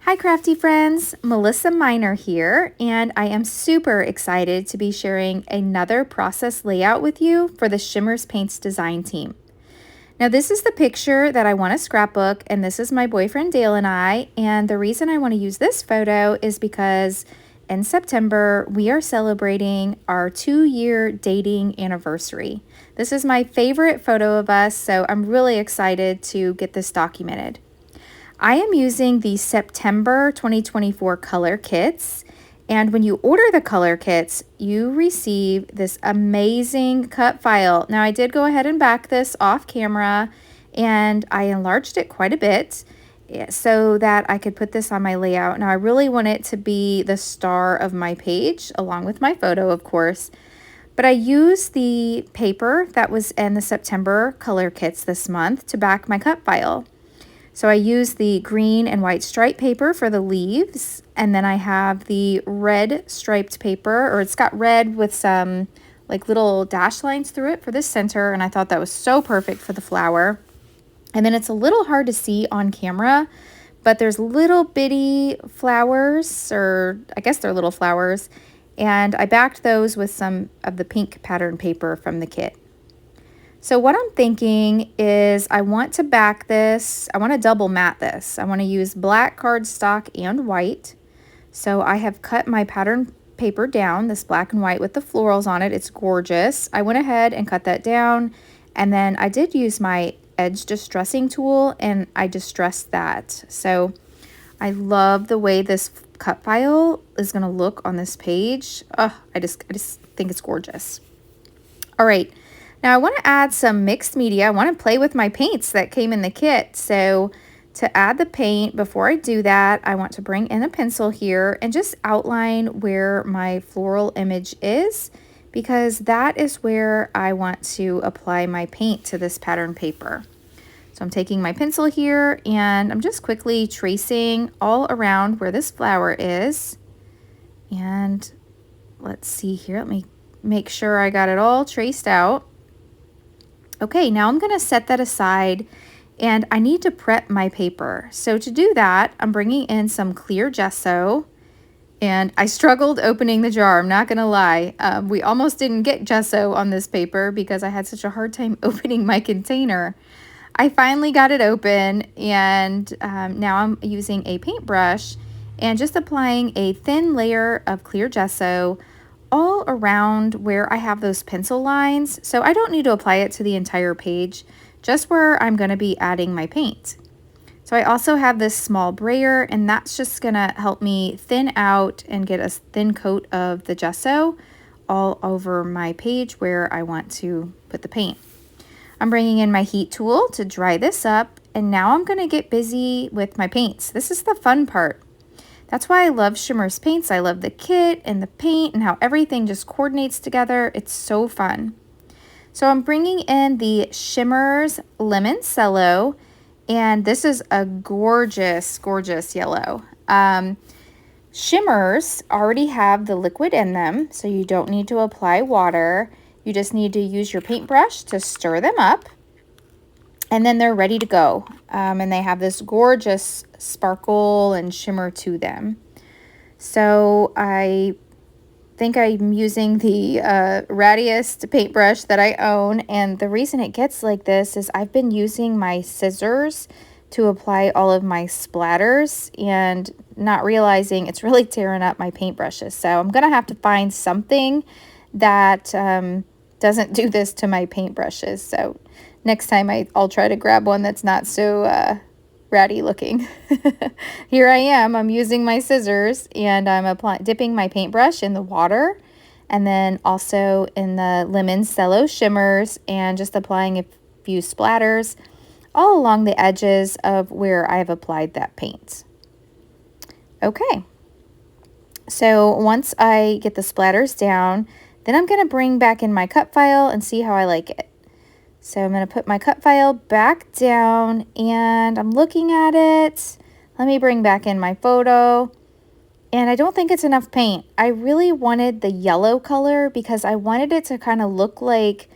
Hi crafty friends, Melissa Miner here, and I am super excited to be sharing another process layout with you for the Shimmerz Paints design team. Now this is the picture that I want to scrapbook, and this is my boyfriend Dale and I, and the reason I want to use this photo is because in September we are celebrating our 2-year dating anniversary. This is my favorite photo of us, so I'm really excited to get this documented. I am using the September 2024 Color Kitz, and when you order the Color Kits, you receive this amazing cut file. Now, I did go ahead and back this off camera, and I enlarged it quite a bit so that I could put this on my layout. Now, I really want it to be the star of my page, along with my photo, of course. But I used the paper that was in the September Color Kits this month to back my cut file. So I use the green and white stripe paper for the leaves, and then I have the red striped paper, or it's got red with some like little dash lines through it for the center, and I thought that was so perfect for the flower. And then it's a little hard to see on camera, but there's little bitty flowers, or I guess they're little flowers, and I backed those with some of the pink pattern paper from the kit. So what I'm thinking is I want to back this, I want to double matte this. I want to use black cardstock and white. So I have cut my pattern paper down, this black and white with the florals on it. It's gorgeous. I went ahead and cut that down, and then I did use my edge distressing tool and I distressed that. So I love the way this cut file is going to look on this page. Oh, I just think it's gorgeous. All right. Now I want to add some mixed media. I want to play with my paints that came in the kit. So to add the paint, before I do that, I want to bring in a pencil here and just outline where my floral image is, because that is where I want to apply my paint to this pattern paper. So I'm taking my pencil here and I'm just quickly tracing all around where this flower is. And let's see here, let me make sure I got it all traced out. Okay, now I'm going to set that aside, and I need to prep my paper. So to do that, I'm bringing in some clear gesso, and I struggled opening the jar, I'm not going to lie. We almost didn't get gesso on this paper because I had such a hard time opening my container. I finally got it open, and now I'm using a paintbrush and just applying a thin layer of clear gesso all around where I have those pencil lines. So I don't need to apply it to the entire page, just where I'm going to be adding my paint. So I also have this small brayer, and that's just going to help me thin out and get a thin coat of the gesso all over my page where I want to put the paint. I'm bringing in my heat tool to dry this up, and now I'm going to get busy with my paints. This is the fun part. That's why I love Shimmerz paints. I love the kit and the paint and how everything just coordinates together. It's so fun. So I'm bringing in the Shimmerz Lemon Cello, and this is a gorgeous, gorgeous yellow. Shimmerz already have the liquid in them, so you don't need to apply water. You just need to use your paintbrush to stir them up, and then they're ready to go. And they have this gorgeous sparkle and shimmer to them. So I think I'm using the rattiest paintbrush that I own, and the reason it gets like this is I've been using my scissors to apply all of my splatters and not realizing it's really tearing up my paintbrushes. So I'm gonna have to find something that doesn't do this to my paintbrushes. So next time I'll try to grab one that's not so ratty looking. Here I am, I'm using my scissors, and I'm dipping my paintbrush in the water, and then also in the Lemon Cello Shimmerz, and just applying a few splatters all along the edges of where I've applied that paint. Okay, so once I get the splatters down, then I'm going to bring back in my cut file and see how I like it. So I'm going to put my cut file back down, and I'm looking at it. Let me bring back in my photo. And I don't think it's enough paint. I really wanted the yellow color because I wanted it to kind of look like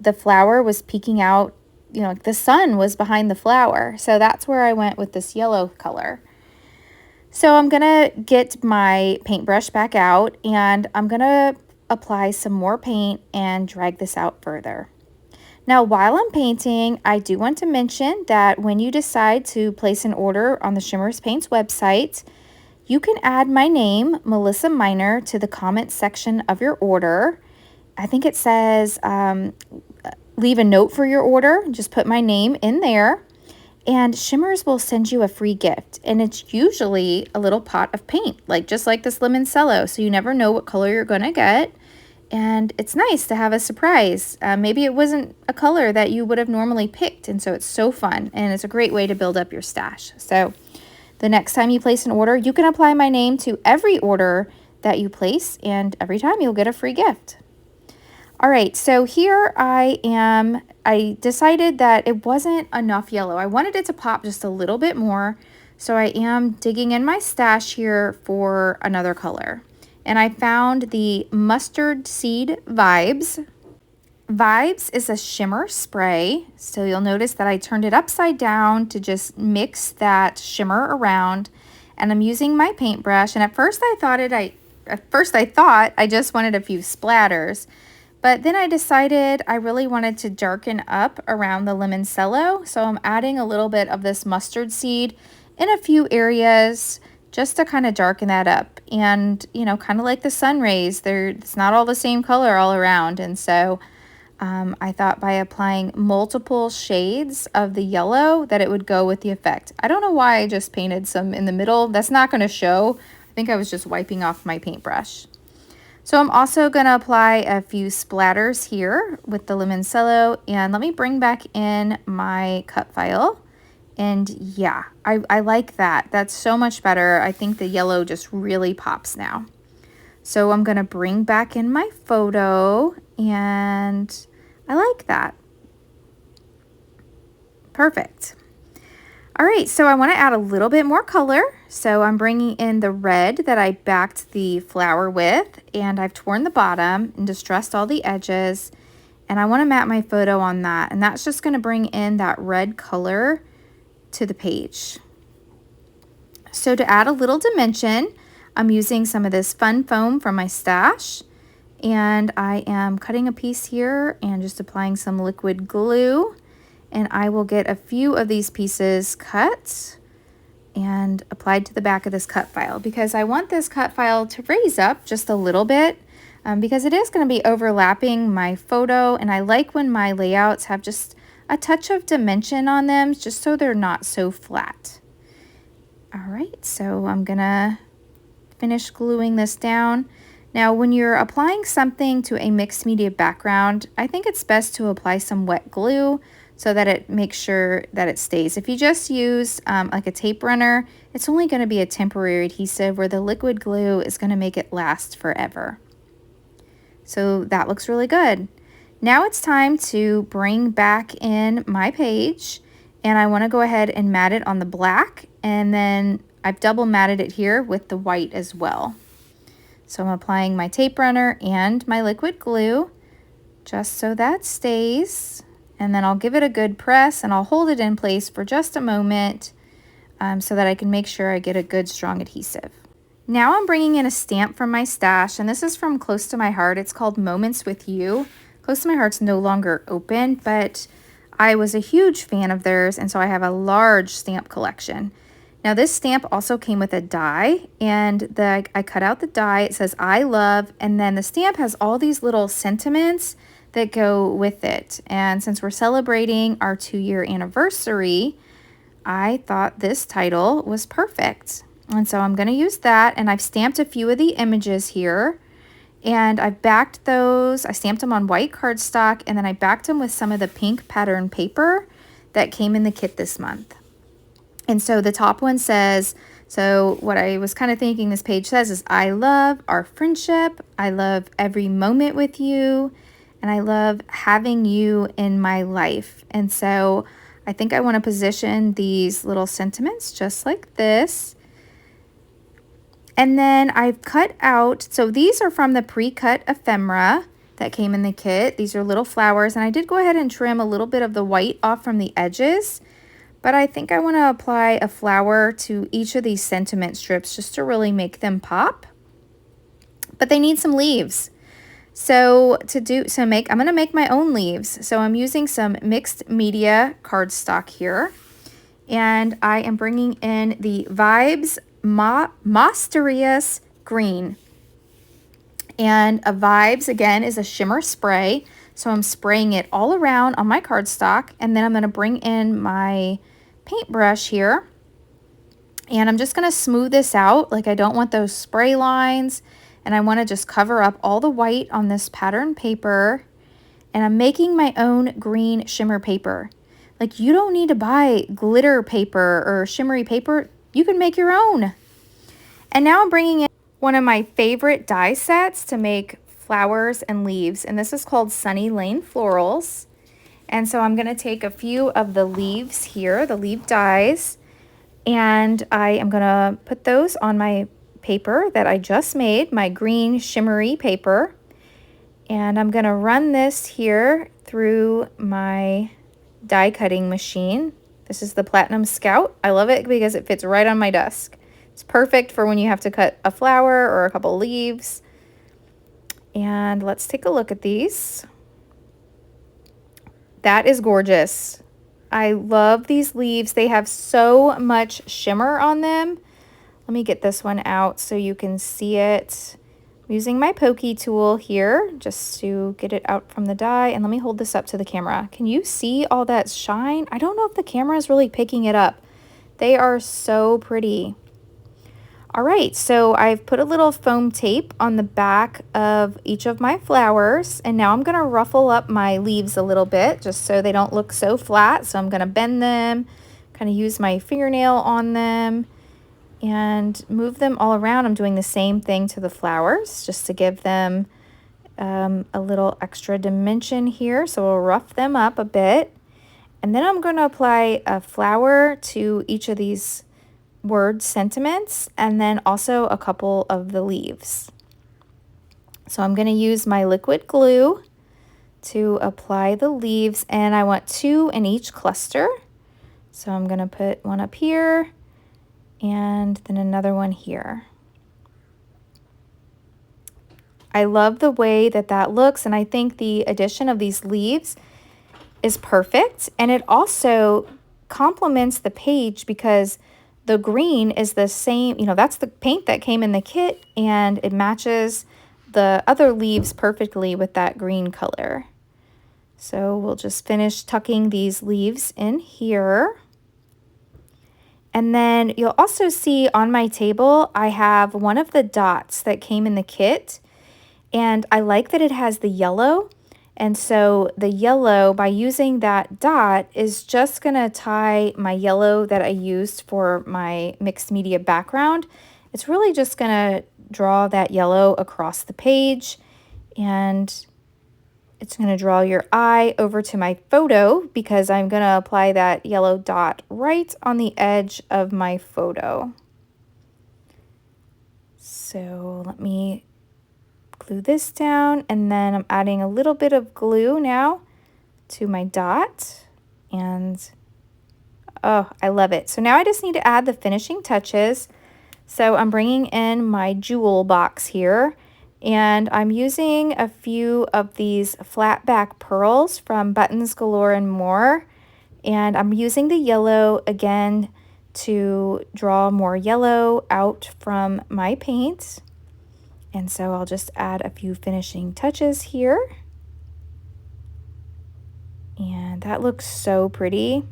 the flower was peeking out, you know, like the sun was behind the flower. So that's where I went with this yellow color. So I'm gonna get my paintbrush back out and I'm gonna apply some more paint and drag this out further. Now, while I'm painting, I do want to mention that when you decide to place an order on the Shimmerz Paints website, you can add my name, Melissa Miner, to the comment section of your order. I think it says leave a note for your order. Just put my name in there. And Shimmerz will send you a free gift, and it's usually a little pot of paint, just like this Limoncello, so you never know what color you're going to get, and it's nice to have a surprise. Maybe it wasn't a color that you would have normally picked, and so it's so fun, and it's a great way to build up your stash. So the next time you place an order, you can apply my name to every order that you place, and every time you'll get a free gift. All right, so here I decided that it wasn't enough yellow. I wanted it to pop just a little bit more, so I am digging in my stash here for another color. And I found the Mustard Seed Vibes. Vibes is a shimmer spray, so you'll notice that I turned it upside down to just mix that shimmer around, and I'm using my paintbrush. And at first I thought I just wanted a few splatters. But then I decided I really wanted to darken up around the Limoncello, so I'm adding a little bit of this mustard seed in a few areas just to kind of darken that up. And, you know, kind of like the sun rays, it's not all the same color all around. And so I thought by applying multiple shades of the yellow that it would go with the effect. I don't know why I just painted some in the middle. That's not going to show. I think I was just wiping off my paintbrush. So I'm also going to apply a few splatters here with the Limoncello, and let me bring back in my cut file. And yeah, I like that. That's so much better. I think the yellow just really pops now. So I'm going to bring back in my photo, and I like that. Perfect. All right, so I want to add a little bit more color. So I'm bringing in the red that I backed the flower with, and I've torn the bottom and distressed all the edges. And I want to map my photo on that. And that's just going to bring in that red color to the page. So to add a little dimension, I'm using some of this fun foam from my stash. And I am cutting a piece here and just applying some liquid glue. And I will get a few of these pieces cut and applied to the back of this cut file, because I want this cut file to raise up just a little bit because it is going to be overlapping my photo, and I like when my layouts have just a touch of dimension on them just so they're not so flat. All right, so I'm going to finish gluing this down. Now, when you're applying something to a mixed media background, I think it's best to apply some wet glue so that it makes sure that it stays. If you just use like a tape runner, it's only going to be a temporary adhesive, where the liquid glue is going to make it last forever. So that looks really good. Now it's time to bring back in my page, and I want to go ahead and mat it on the black, and then I've double matted it here with the white as well. So I'm applying my tape runner and my liquid glue just so that stays. And then I'll give it a good press, and I'll hold it in place for just a moment so that I can make sure I get a good strong adhesive. Now I'm bringing in a stamp from my stash, and this is from Close to My Heart. It's called Moments with You. Close to My Heart's no longer open, but I was a huge fan of theirs, and so I have a large stamp collection. Now this stamp also came with a die, and I cut out the die. It says I love, and then the stamp has all these little sentiments that go with it. And since we're celebrating our 2-year anniversary, I thought this title was perfect. And so I'm going to use that, and I've stamped a few of the images here, and I've backed those. I stamped them on white cardstock, and then I backed them with some of the pink pattern paper that came in the kit this month. And so the top one says, so what I was kind of thinking this page says is, I love our friendship, I love every moment with you, and I love having you in my life. And so I think I want to position these little sentiments just like this. And then I've cut out, so these are from the pre-cut ephemera that came in the kit. These are little flowers, and I did go ahead and trim a little bit of the white off from the edges. But I think I want to apply a flower to each of these sentiment strips just to really make them pop. But they need some leaves. I'm going to make my own leaves. So I'm using some mixed media cardstock here. And I am bringing in the Vibes Mysterious Green. And a Vibes, again, is a shimmer spray. So I'm spraying it all around on my cardstock. And then I'm going to bring in my paintbrush here. And I'm just going to smooth this out. Like, I don't want those spray lines. And I want to just cover up all the white on this pattern paper. And I'm making my own green shimmer paper. Like, you don't need to buy glitter paper or shimmery paper. You can make your own. And now I'm bringing in one of my favorite die sets to make flowers and leaves. And this is called Sunny Lane Florals. And so I'm going to take a few of the leaves here, the leaf dies. And I am going to put those on my paper that I just made, my green shimmery paper. And I'm going to run this here through my die cutting machine. This is the Platinum Scout. I love it because it fits right on my desk. It's perfect for when you have to cut a flower or a couple leaves. And let's take a look at these. That is gorgeous. I love these leaves. They have so much shimmer on them. Let me get this one out so you can see it. I'm using my pokey tool here just to get it out from the die. And let me hold this up to the camera. Can you see all that shine? I don't know if the camera is really picking it up. They are so pretty. All right, so I've put a little foam tape on the back of each of my flowers. And now I'm going to ruffle up my leaves a little bit just so they don't look so flat. So I'm going to bend them, kind of use my fingernail on them, and move them all around. I'm doing the same thing to the flowers just to give them a little extra dimension here. So we'll rough them up a bit. And then I'm going to apply a flower to each of these word sentiments and then also a couple of the leaves. So I'm going to use my liquid glue to apply the leaves, and I want 2 in each cluster. So I'm going to put one up here and then another one here. I love the way that that looks, and I think the addition of these leaves is perfect. And it also complements the page because the green is the same, you know, that's the paint that came in the kit, and it matches the other leaves perfectly with that green color. So we'll just finish tucking these leaves in here. And then you'll also see on my table, I have one of the dots that came in the kit. And I like that it has the yellow. And so the yellow, by using that dot, is just going to tie my yellow that I used for my mixed media background. It's really just going to draw that yellow across the page. And it's going to draw your eye over to my photo because I'm going to apply that yellow dot right on the edge of my photo. So let me glue this down, and then I'm adding a little bit of glue now to my dot, and oh, I love it. So now I just need to add the finishing touches. So I'm bringing in my jewel box here, and I'm using a few of these flat back pearls from Buttons Galore and More. And I'm using the yellow again to draw more yellow out from my paint. And so I'll just add a few finishing touches here. And that looks so pretty.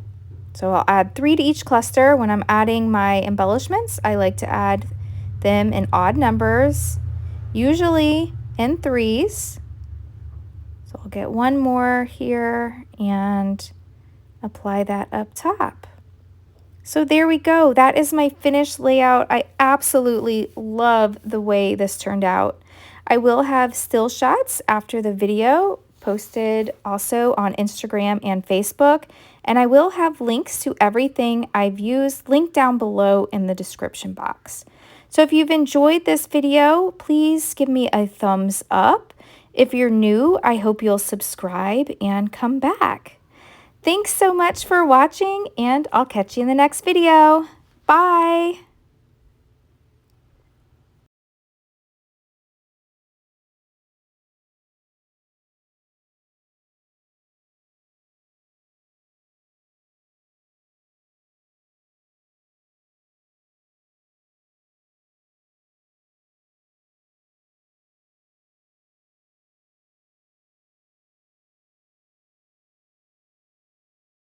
So I'll add 3 to each cluster. When I'm adding my embellishments, I like to add them in odd numbers, usually in 3s. So I'll get one more here and apply that up top. So there we go. That is my finished layout. I absolutely love the way this turned out. I will have still shots after the video posted also on Instagram and Facebook, and I will have links to everything I've used linked down below in the description box. So if you've enjoyed this video, please give me a thumbs up. If you're new, I hope you'll subscribe and come back. Thanks so much for watching, and I'll catch you in the next video. Bye!